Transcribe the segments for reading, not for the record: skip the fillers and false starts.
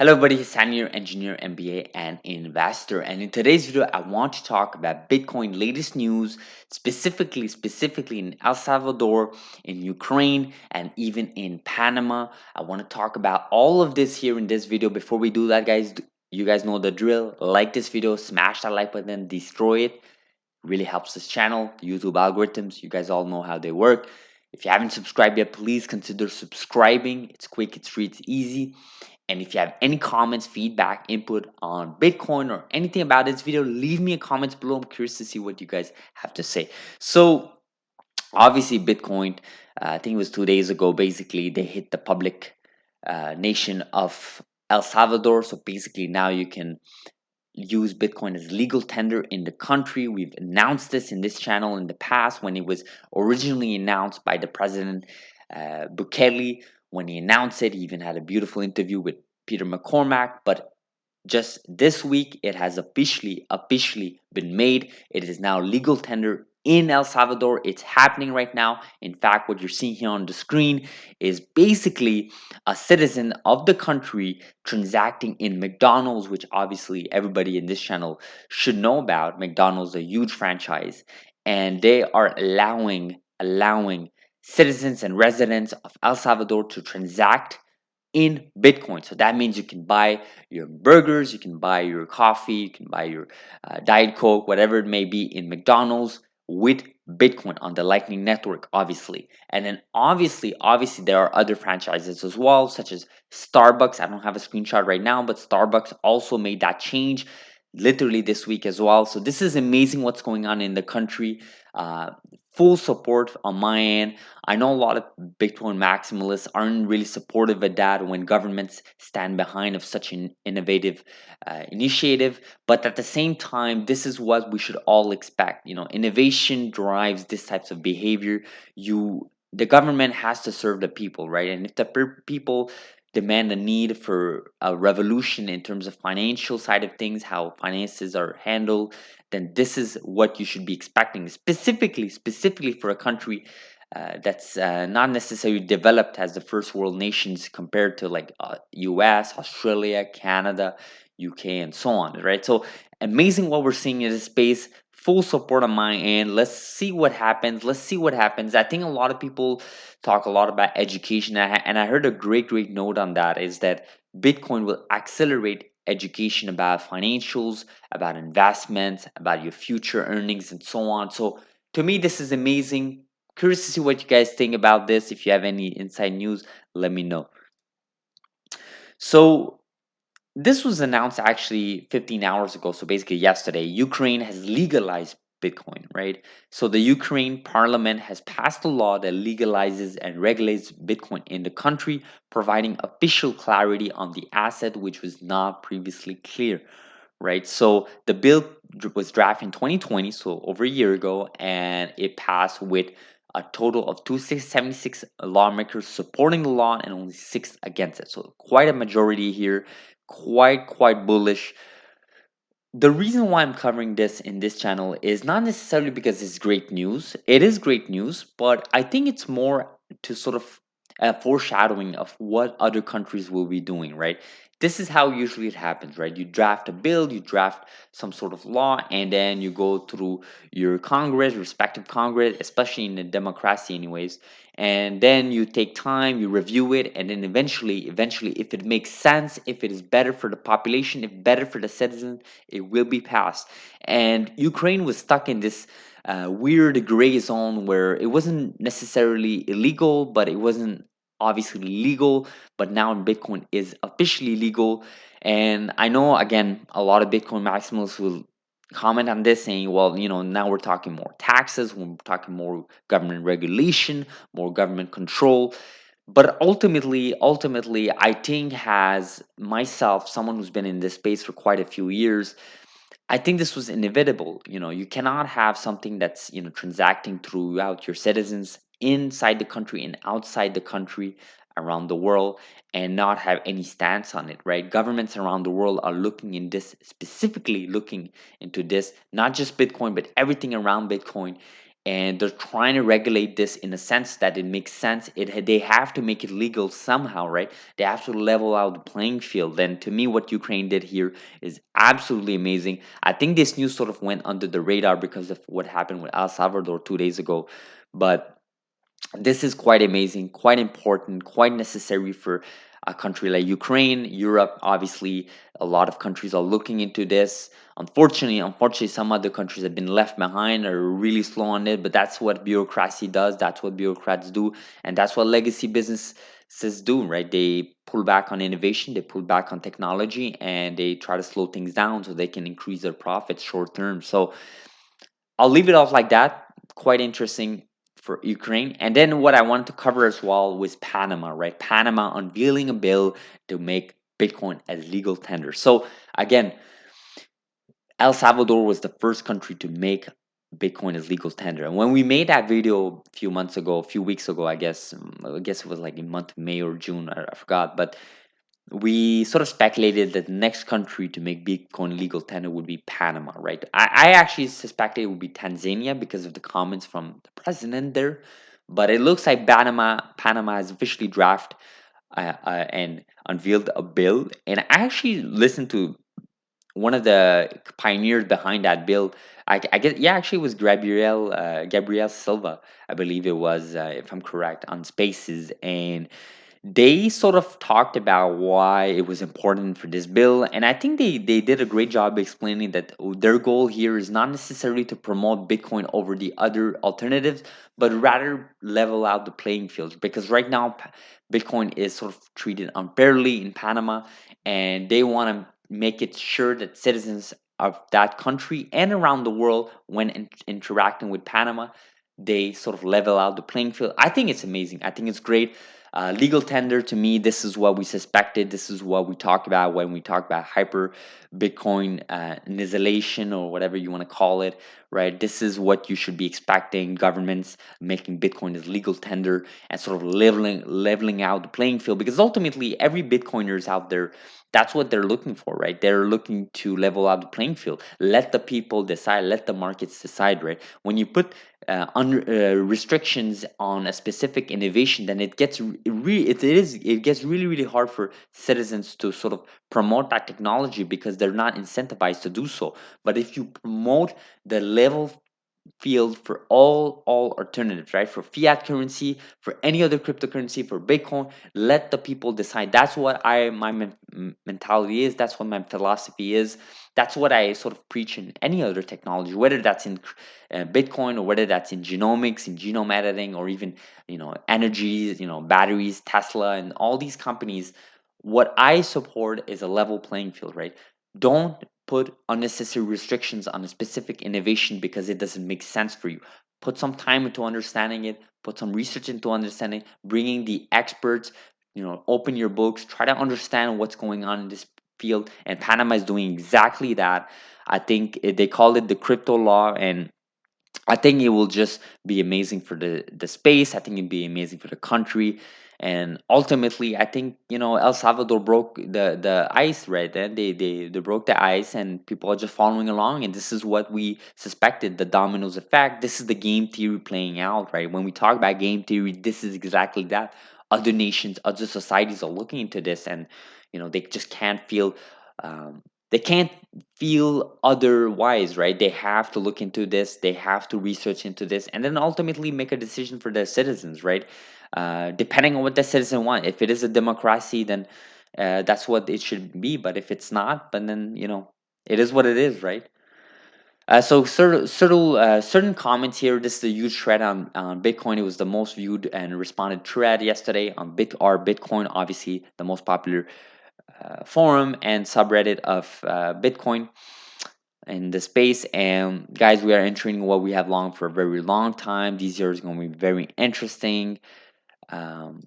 Hello, buddy. San here, engineer, MBA, and investor. And in today's video, I want to talk about Bitcoin latest news, specifically in El Salvador, in Ukraine, and even in Panama. I want to talk about all of this here in this video. Before we do that, guys, you guys know the drill. Like this video, smash that like button, destroy it. Really helps this channel. YouTube algorithms, you guys all know how they work. If you haven't subscribed yet, please consider subscribing. It's quick, it's free, it's easy. And if you have any comments, feedback, input on Bitcoin or anything about this video, leave me a comment below. I'm curious to see what you guys have to say. So, obviously, Bitcoin, I think it was 2 days ago, basically, they hit the public nation of El Salvador. So, basically, now you can use Bitcoin as legal tender in the country. We've announced this in this channel in the past when it was originally announced by the president Bukele. When he announced it, he even had a beautiful interview with Peter McCormack. But just this week, it has officially been made. It is now legal tender in El Salvador. It's happening right now. In fact, what you're seeing here on the screen is basically a citizen of the country transacting in McDonald's, which obviously everybody in this channel should know about. McDonald's, a huge franchise, and they are allowing citizens and residents of El Salvador to transact in Bitcoin. So that means you can buy your burgers, you can buy your coffee, you can buy your Diet Coke, whatever it may be in McDonald's with Bitcoin on the Lightning Network, obviously. And then obviously, there are other franchises as well, such as Starbucks. I don't have a screenshot right now, but Starbucks also made that change literally this week as well. So this is amazing what's going on in the country. Uh, Full support on my end. I know a lot of Bitcoin maximalists aren't really supportive of that when governments stand behind of such an innovative initiative. But at the same time, this is what we should all expect. You know, innovation drives this types of behavior. The government has to serve the people, right? And if the people demand a need for a revolution in terms of financial side of things, how finances are handled, then this is what you should be expecting, specifically for a country that's not necessarily developed as the first world nations compared to like US, Australia, Canada, UK, and so on, right? So amazing what we're seeing in this space. Full support on my end. Let's see what happens. Let's see what happens. I think a lot of people talk a lot about education, and I heard a great note on that is that Bitcoin will accelerate education about financials, about investments, about your future earnings, and so on. So to me, this is amazing. Curious to see what you guys think about this. If you have any inside news, let me know. So this was announced actually 15 hours ago. So basically, yesterday, Ukraine has legalized Bitcoin, right? So the Ukraine parliament has passed a law that legalizes and regulates Bitcoin in the country, providing official clarity on the asset, which was not previously clear, right? So the bill was drafted in 2020, so over a year ago, and it passed with a total of 276 lawmakers supporting the law and only six against it. So quite a majority here, quite bullish. The reason why I'm covering this in this channel is not necessarily because it's great news. It is great news, but I think it's more to sort of foreshadowing of what other countries will be doing, right? This is how usually it happens, right? You draft a bill, you draft some sort of law, and then you go through your Congress, respective Congress, especially in a democracy, anyways. And then you take time, you review it, and then eventually, if it makes sense, if it is better for the population, if better for the citizens, it will be passed. And Ukraine was stuck in this weird gray zone where it wasn't necessarily illegal, but it wasn't obviously legal. But now Bitcoin is officially legal. And I know, again, a lot of Bitcoin maximalists will comment on this saying, well, now we're talking more taxes, we're talking more government regulation, more government control. But ultimately, I think as myself, someone who's been in this space for quite a few years, I think this was inevitable. You cannot have something that's, transacting throughout your citizens inside the country and outside the country around the world and not have any stance on it, right? Governments around the world are looking in this, specifically looking into this, not just Bitcoin, but everything around Bitcoin. and they're trying to regulate this in a sense that it makes sense. They have to make it legal somehow, right? They have to level out the playing field. And to me, what Ukraine did here is absolutely amazing. I think this news sort of went under the radar because of what happened with El Salvador 2 days ago, but this is quite amazing, quite important, quite necessary for a country like Ukraine, Europe. Obviously, a lot of countries are looking into this. Unfortunately, some other countries have been left behind or really slow on it. But that's what bureaucracy does. That's what bureaucrats do, and that's what legacy businesses do. Right? They pull back on innovation, they pull back on technology, and they try to slow things down so they can increase their profits short term. So I'll leave it off like that. Quite interesting for Ukraine. And then what I wanted to cover as well was Panama, right? Panama unveiling a bill to make Bitcoin as legal tender. So again, El Salvador was the first country to make Bitcoin as legal tender. And when we made that video a few months ago, a few weeks ago, I guess it was like in month of May or June, I forgot, but we sort of speculated that the next country to make Bitcoin legal tender would be Panama, right? I actually suspected it would be Tanzania because of the comments from the president there, but it looks like Panama has officially drafted and unveiled a bill. And I actually listened to one of the pioneers behind that bill. I guess yeah, actually it was Gabriel Silva, I believe it was, if I'm correct, on Spaces, and they sort of talked about why it was important for this bill. And I think they did a great job explaining that their goal here is not necessarily to promote Bitcoin over the other alternatives, but rather level out the playing fields, because right now Bitcoin is sort of treated unfairly in Panama, and they want to make it sure that citizens of that country and around the world, when interacting with Panama, they sort of level out the playing field. I think it's amazing. I think it's great. Legal tender, to me, this is what we suspected. This is what we talk about when we talk about hyper Bitcoin nizzleation, or whatever you want to call it, right? This is what you should be expecting: governments making Bitcoin as legal tender and sort of leveling out the playing field. Because ultimately, every Bitcoiners out there, that's what they're looking for, right? They're looking to level out the playing field. Let the people decide. Let the markets decide, right? When you put restrictions on a specific innovation, then it gets really really hard for citizens to sort of promote that technology, because they're not incentivized to do so. But if you promote the level field for all alternatives, right? For fiat currency, for any other cryptocurrency, for Bitcoin, let the people decide. That's what mentality is. That's what my philosophy is. That's what I sort of preach in any other technology, whether that's in Bitcoin, or whether that's in genomics, in genome editing, or even energy, batteries, Tesla, and all these companies. What I support is a level playing field, right? Don't put unnecessary restrictions on a specific innovation because it doesn't make sense for you. Put some time into understanding it, put some research into understanding, bringing the experts, open your books, try to understand what's going on in this field. And Panama is doing exactly that. I think they call it the crypto law, and I think it will just be amazing for the space. I think it'd be amazing for the country, and ultimately, I think El Salvador broke the ice, right? Then they broke the ice, and people are just following along. And this is what we suspected: the dominoes effect. This is the game theory playing out, right? When we talk about game theory, this is exactly that. Other nations, other societies are looking into this, and they just can't feel. They can't feel otherwise, right? They have to look into this, they have to research into this, and then ultimately make a decision for their citizens, right? Depending on what the citizen want. If it is a democracy, then that's what it should be. But if it's not, but then it is what it is, right? So certain comments here. This is a huge thread on Bitcoin. It was the most viewed and responded thread yesterday on Bitcoin, obviously the most popular forum and subreddit of Bitcoin in the space. And guys, we are entering what we have longed for a very long time. These years are going to be very interesting. Um,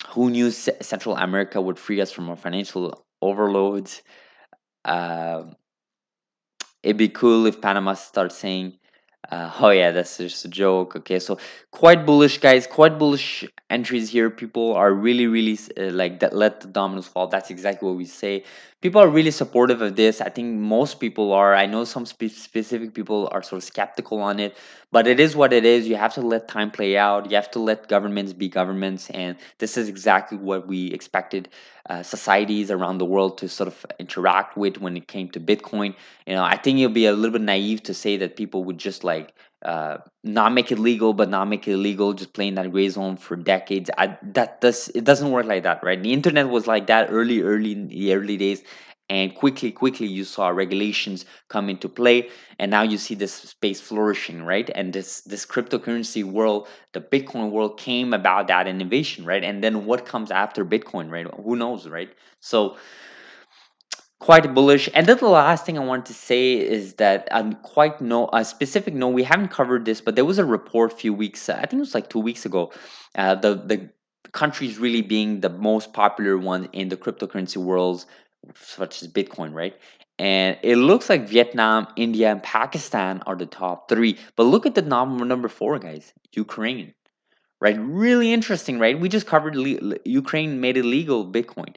who knew Central America would free us from our financial overloads? Uh, it'd be cool if Panama starts saying Oh yeah, that's just a joke. Okay, so quite bullish, guys. Quite bullish entries here. People are really, really like that. Let the dominoes fall. That's exactly what we say. People are really supportive of this. I think most people are. I know some specific people are sort of skeptical on it, but it is what it is. You have to let time play out. You have to let governments be governments, and this is exactly what we expected societies around the world to sort of interact with when it came to Bitcoin. I think it'll be a little bit naive to say that people would just like not make it legal, but not make it illegal, just play in that gray zone for decades. It doesn't work like that, right? The internet was like that early in the early days, and quickly you saw regulations come into play, and now you see this space flourishing, right? And this cryptocurrency world, the Bitcoin world, came about that innovation, right? And then what comes after Bitcoin, right? Who knows, right? So quite bullish. And then the last thing I wanted to say is that I'm quite no a specific no. We haven't covered this, but there was a report a few weeks. I think it was like 2 weeks ago. The countries really being the most popular one in the cryptocurrency worlds, such as Bitcoin, right? And it looks like Vietnam, India, and Pakistan are the top three. But look at the number four, guys. Ukraine, right? Really interesting, right? We just covered Ukraine made illegal Bitcoin,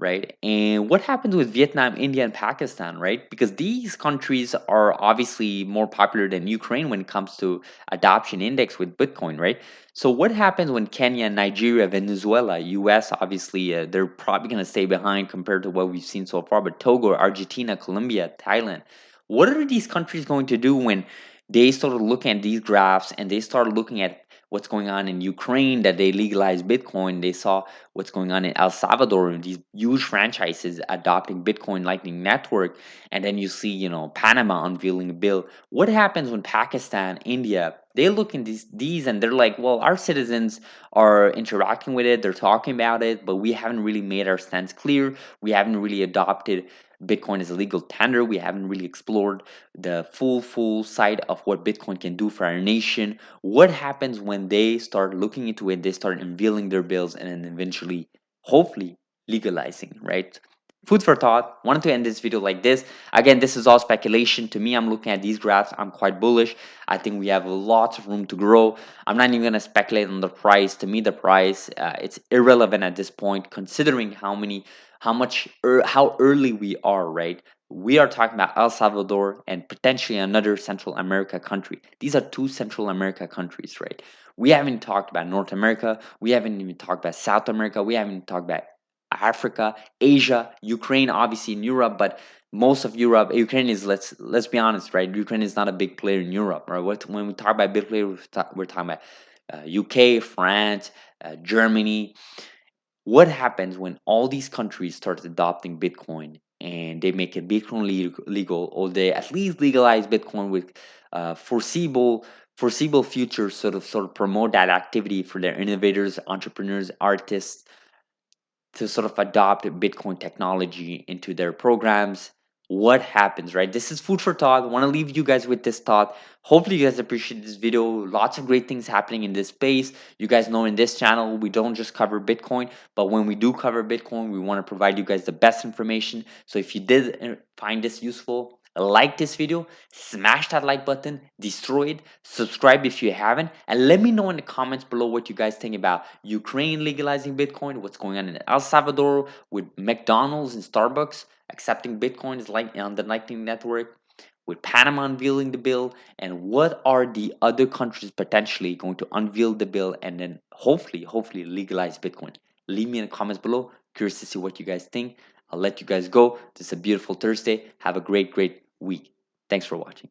right? And what happens with Vietnam, India, and Pakistan, right? Because these countries are obviously more popular than Ukraine when it comes to adoption index with Bitcoin, right? So what happens when Kenya, Nigeria, Venezuela, US, obviously they're probably going to stay behind compared to what we've seen so far, but Togo, Argentina, Colombia, Thailand, what are these countries going to do when they start looking at these graphs and they start looking at what's going on in Ukraine that they legalized Bitcoin? They saw what's going on in El Salvador and these huge franchises adopting Bitcoin Lightning Network. And then you see, Panama unveiling a bill. What happens when Pakistan, India, they look in these and they're like, well, our citizens are interacting with it, they're talking about it, but we haven't really made our stance clear. We haven't really adopted Bitcoin as a legal tender. We haven't really explored the full side of what Bitcoin can do for our nation. What happens when they start looking into it, they start unveiling their bills, and then eventually, hopefully, legalizing, right? Food for thought. Wanted to end this video like this. Again, this is all speculation. To me, I'm looking at these graphs. I'm quite bullish. I think we have lots of room to grow. I'm not even going to speculate on the price. To me, the price it's irrelevant at this point, considering how early we are. Right, we are talking about El Salvador and potentially another Central America country. These are two Central America countries, right? We haven't talked about North America. We haven't even talked about South America. We haven't talked about Africa, Asia, Ukraine, obviously in Europe, but most of Europe, Ukraine is let's be honest, right? Ukraine is not a big player in Europe, right? When we talk about big players, we're talking about UK, France, Germany. What happens when all these countries start adopting Bitcoin and they make it Bitcoin legal, or they at least legalize Bitcoin with foreseeable future, sort of promote that activity for their innovators, entrepreneurs, artists to sort of adopt Bitcoin technology into their programs? What happens, right? This is food for thought. I want to leave you guys with this thought. Hopefully, you guys appreciate this video. Lots of great things happening in this space. You guys know in this channel, we don't just cover Bitcoin, but when we do cover Bitcoin, we want to provide you guys the best information. So if you did find this useful, like this video, smash that like button, destroy it, subscribe if you haven't, and let me know in the comments below what you guys think about Ukraine legalizing Bitcoin, what's going on in El Salvador with McDonald's and Starbucks accepting Bitcoin is like on the Lightning Network, with Panama unveiling the bill, and what are the other countries potentially going to unveil the bill and then hopefully legalize Bitcoin. Leave me in the comments below. Curious to see what you guys think. I'll let you guys go. This is a beautiful Thursday. Have a great week. Thanks for watching.